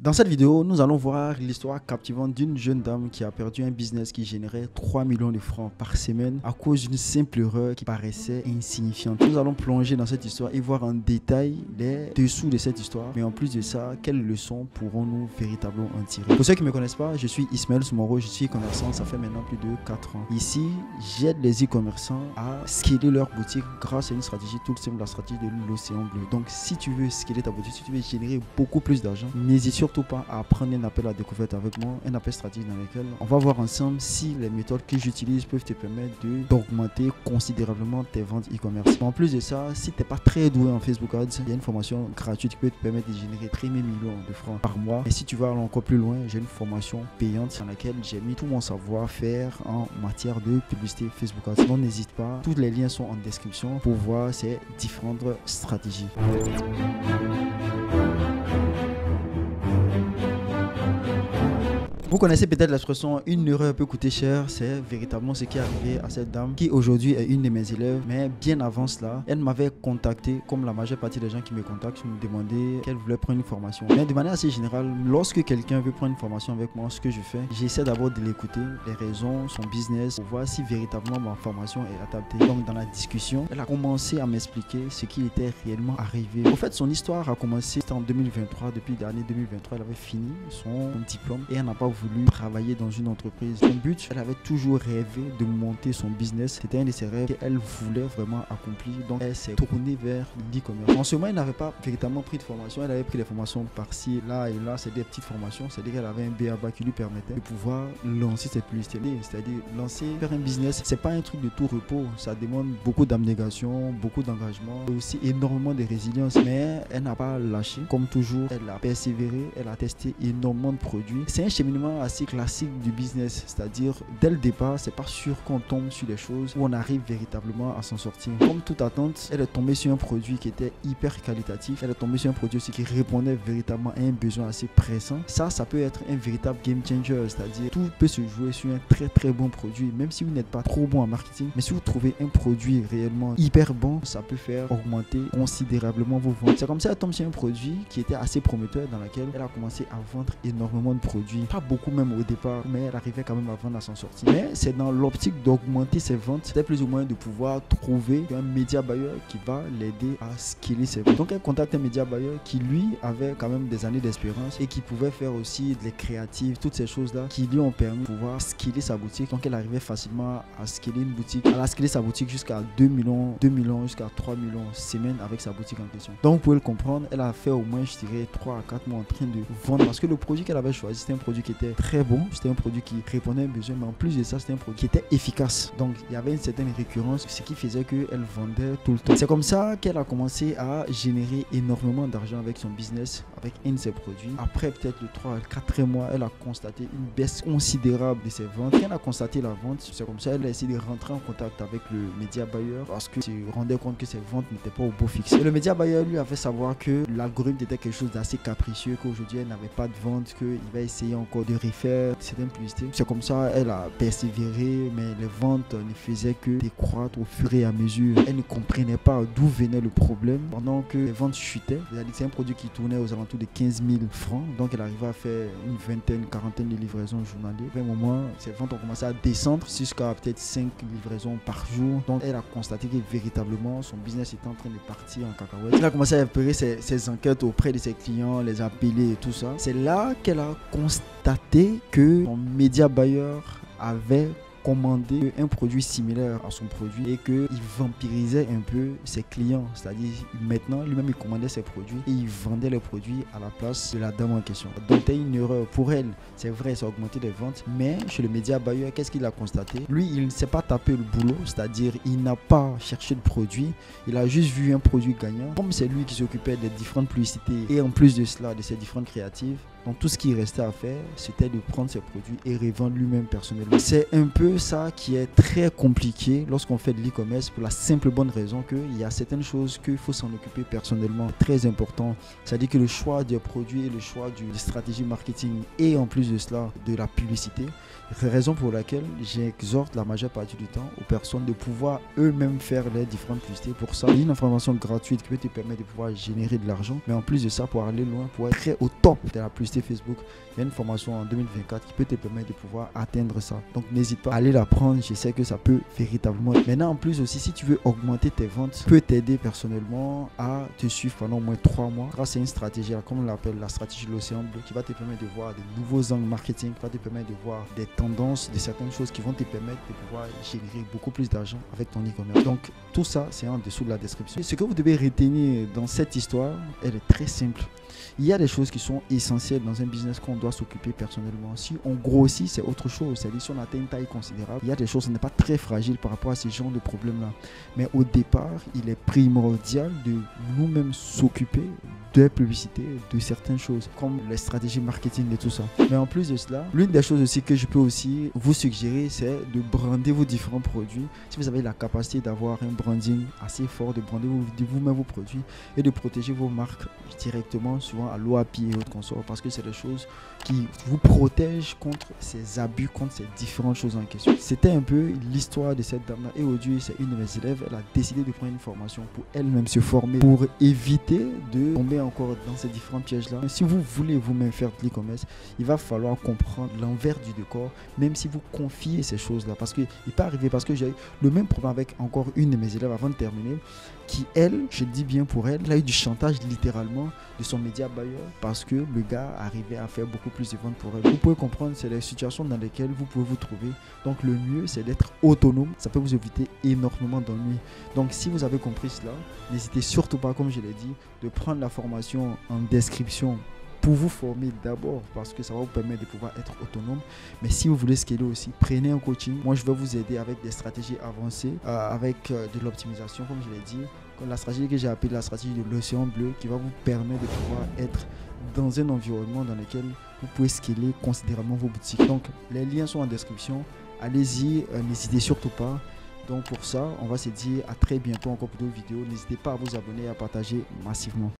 Dans cette vidéo, nous allons voir l'histoire captivante d'une jeune dame qui a perdu un business qui générait 3 millions de francs par semaine à cause d'une simple erreur qui paraissait insignifiante. Nous allons plonger dans cette histoire et voir en détail les dessous de cette histoire. Mais en plus de ça, quelles leçons pourrons-nous véritablement en tirer? Pour ceux qui ne me connaissent pas, je suis Ismaël Soumoro, je suis e-commerçant, ça fait maintenant plus de 4 ans. Ici, j'aide les e-commerçants à scaler leur boutique grâce à une stratégie toute simple, la stratégie de l'océan bleu. Donc si tu veux scaler ta boutique, si tu veux générer beaucoup plus d'argent, n'hésite surtout pas à prendre un appel à découverte avec moi, un appel stratégique dans lequel on va voir ensemble si les méthodes que j'utilise peuvent te permettre d'augmenter considérablement tes ventes e-commerce. En plus de ça, si tu n'es pas très doué en Facebook Ads, il y a une formation gratuite qui peut te permettre de générer 3 000 millions de francs par mois. Et si tu vas aller encore plus loin, j'ai une formation payante dans laquelle j'ai mis tout mon savoir-faire en matière de publicité Facebook Ads. Donc n'hésite pas, tous les liens sont en description pour voir ces différentes stratégies. Vous connaissez peut-être l'expression une erreur peut coûter cher. C'est véritablement ce qui est arrivé à cette dame qui aujourd'hui est une de mes élèves. Mais bien avant cela, elle m'avait contacté, comme la majeure partie des gens qui me contactent, me demandaient qu'elle voulait prendre une formation. Mais de manière assez générale, lorsque quelqu'un veut prendre une formation avec moi, ce que je fais, j'essaie d'abord de l'écouter, les raisons, son business, pour voir si véritablement ma formation est adaptée. Donc dans la discussion, elle a commencé à m'expliquer ce qui était réellement arrivé. En fait, son histoire a commencé en 2023. Depuis l'année 2023, elle avait fini son diplôme et elle n'a pas voulu travailler dans une entreprise. Son but, elle avait toujours rêvé de monter son business. C'était un de ses rêves qu'elle voulait vraiment accomplir. Donc elle s'est tournée vers l'e-commerce. En ce moment, elle n'avait pas véritablement pris de formation. Elle avait pris des formations par-ci, là et là. C'est des petites formations. C'est-à-dire qu'elle avait un BABA qui lui permettait de pouvoir lancer cette publicité. C'est-à-dire faire un business. C'est pas un truc de tout repos. Ça demande beaucoup d'abnégation, beaucoup d'engagement et aussi énormément de résilience. Mais elle n'a pas lâché. Comme toujours, elle a persévéré. Elle a testé énormément de produits. C'est un cheminement assez classique du business, c'est-à-dire dès le départ, c'est pas sûr qu'on tombe sur des choses où on arrive véritablement à s'en sortir. Comme toute attente, elle est tombée sur un produit qui était hyper qualitatif. Elle est tombée sur un produit aussi qui répondait véritablement à un besoin assez pressant. Ça peut être un véritable game changer, c'est-à-dire tout peut se jouer sur un très bon produit, même si vous n'êtes pas trop bon en marketing. Mais si vous trouvez un produit réellement hyper bon, ça peut faire augmenter considérablement vos ventes. C'est comme ça qu'elle tombe sur un produit qui était assez prometteur, dans lequel elle a commencé à vendre énormément de produits. Pas beaucoup même au départ, mais elle arrivait quand même à vendre à s'en sortir. Mais c'est dans l'optique d'augmenter ses ventes, c'était plus ou moins de pouvoir trouver un média buyer qui va l'aider à scaler ses ventes. Donc elle contacte un média buyer qui lui avait quand même des années d'expérience et qui pouvait faire aussi des créatives, toutes ces choses là qui lui ont permis de pouvoir scaler sa boutique. Donc elle arrivait facilement à scaler une boutique. Elle a scalé sa boutique jusqu'à 2 millions, jusqu'à 3 millions semaine avec sa boutique en question. Donc vous pouvez le comprendre, elle a fait au moins je dirais 3 à 4 mois en train de vendre parce que le produit qu'elle avait choisi c'était un produit qui était très bon, c'était un produit qui répondait à un besoin, mais en plus de ça c'était un produit qui était efficace, donc il y avait une certaine récurrence, ce qui faisait qu'elle vendait tout le temps. C'est comme ça qu'elle a commencé à générer énormément d'argent avec son business, avec un de ses produits. Après peut-être le 3 à 4 mois, elle a constaté une baisse considérable de ses ventes. Quand elle a constaté la vente, c'est comme ça qu'elle a essayé de rentrer en contact avec le média buyer parce que se rendait compte que ses ventes n'étaient pas au beau fixe. Et le média buyer lui a fait savoir que l'algorithme était quelque chose d'assez capricieux, qu'aujourd'hui elle n'avait pas de vente, qu'il va essayer encore de refaire certaines publicités. C'est comme ça elle a persévéré, mais les ventes ne faisaient que décroître au fur et à mesure. Elle ne comprenait pas d'où venait le problème pendant que les ventes chutaient. C'est un produit qui tournait aux alentours de 15 000 francs, donc elle arrivait à faire une vingtaine, quarantaine de livraisons journalières. À un moment, ses ventes ont commencé à descendre jusqu'à peut-être 5 livraisons par jour. Donc elle a constaté que véritablement son business était en train de partir en cacahuète. Elle a commencé à opérer ses enquêtes auprès de ses clients, les appeler et tout ça. C'est là qu'elle a constaté que son média buyer avait commandé un produit similaire à son produit et qu'il vampirisait un peu ses clients, c'est-à-dire maintenant lui-même il commandait ses produits et il vendait les produits à la place de la dame en question. Donc c'était une erreur pour elle, c'est vrai, ça a augmenté les ventes, mais chez le média buyer, qu'est-ce qu'il a constaté? Lui il ne s'est pas tapé le boulot, c'est-à-dire il n'a pas cherché de produit, il a juste vu un produit gagnant. Comme c'est lui qui s'occupait des différentes publicités et en plus de cela de ces différentes créatives, donc tout ce qui restait à faire, c'était de prendre ses produits et revendre lui-même personnellement. C'est un peu peu ça qui est très compliqué lorsqu'on fait de l'e-commerce, pour la simple bonne raison qu'il y a certaines choses qu'il faut s'en occuper personnellement, très important. C'est-à-dire que le choix des produits et le choix de stratégie marketing, et en plus de cela de la publicité. Raison pour laquelle j'exhorte la majeure partie du temps aux personnes de pouvoir eux-mêmes faire les différentes publicités. Pour ça, il y a une information gratuite qui peut te permettre de pouvoir générer de l'argent, mais en plus de ça, pour aller loin, pour être très au top de la publicité Facebook, il y a une formation en 2024 qui peut te permettre de pouvoir atteindre ça. Donc n'hésite pas à aller la prendre, je sais que ça peut véritablement. Maintenant, en plus aussi, si tu veux augmenter tes ventes, peut t'aider personnellement à te suivre pendant au moins 3 mois grâce à une stratégie, comme on l'appelle la stratégie de l'océan bleu, qui va te permettre de voir des nouveaux angles marketing, qui va te permettre de voir des tendances, de certaines choses qui vont te permettre de pouvoir générer beaucoup plus d'argent avec ton e-commerce. Donc tout ça, c'est en dessous de la description. Ce que vous devez retenir dans cette histoire, elle est très simple. Il y a des choses qui sont essentielles dans un business qu'on doit s'occuper personnellement. Si on grossit, c'est autre chose. C'est-à-dire si on atteint une taille considérable, il y a des choses qui ne sont pas très fragiles par rapport à ces genres de problèmes-là. Mais au départ, il est primordial de nous-mêmes s'occuper de publicité, de certaines choses, comme les stratégies marketing et tout ça. Mais en plus de cela, l'une des choses aussi que je peux aussi vous suggérer, c'est de brander vos différents produits. Si vous avez la capacité d'avoir un branding assez fort, de brander vous-même vos produits et de protéger vos marques directement, souvent à l'OAPI et autres consorts, parce que c'est des choses qui vous protègent contre ces abus, contre ces différentes choses en question. C'était un peu l'histoire de cette dame-là, et aujourd'hui, c'est une de mes élèves. Elle a décidé de prendre une formation pour elle-même se former, pour éviter de tomber encore dans ces différents pièges-là. Si vous voulez vous-même faire de l'e-commerce, il va falloir comprendre l'envers du décor, même si vous confiez ces choses-là, parce qu'il peut arriver, parce que j'ai le même problème avec encore une de mes élèves avant de terminer, qui elle, je dis bien pour elle, elle a eu du chantage littéralement de son média buyer, parce que le gars arrivait à faire beaucoup plus de ventes pour elle. Vous pouvez comprendre, c'est les situations dans lesquelles vous pouvez vous trouver. Donc le mieux, c'est d'être autonome. Ça peut vous éviter énormément d'ennuis. Donc si vous avez compris cela, n'hésitez surtout pas, comme je l'ai dit, de prendre la formation en description pour vous former d'abord, parce que ça va vous permettre de pouvoir être autonome. Mais si vous voulez scaler aussi, prenez un coaching. Moi, je vais vous aider avec des stratégies avancées, avec de l'optimisation, comme je l'ai dit. La stratégie que j'ai appelée la stratégie de l'océan bleu, qui va vous permettre de pouvoir être dans un environnement dans lequel vous pouvez scaler considérablement vos boutiques. Donc, les liens sont en description. Allez-y, n'hésitez surtout pas. Donc, pour ça, on va se dire à très bientôt encore pour d'autres vidéos. N'hésitez pas à vous abonner et à partager massivement.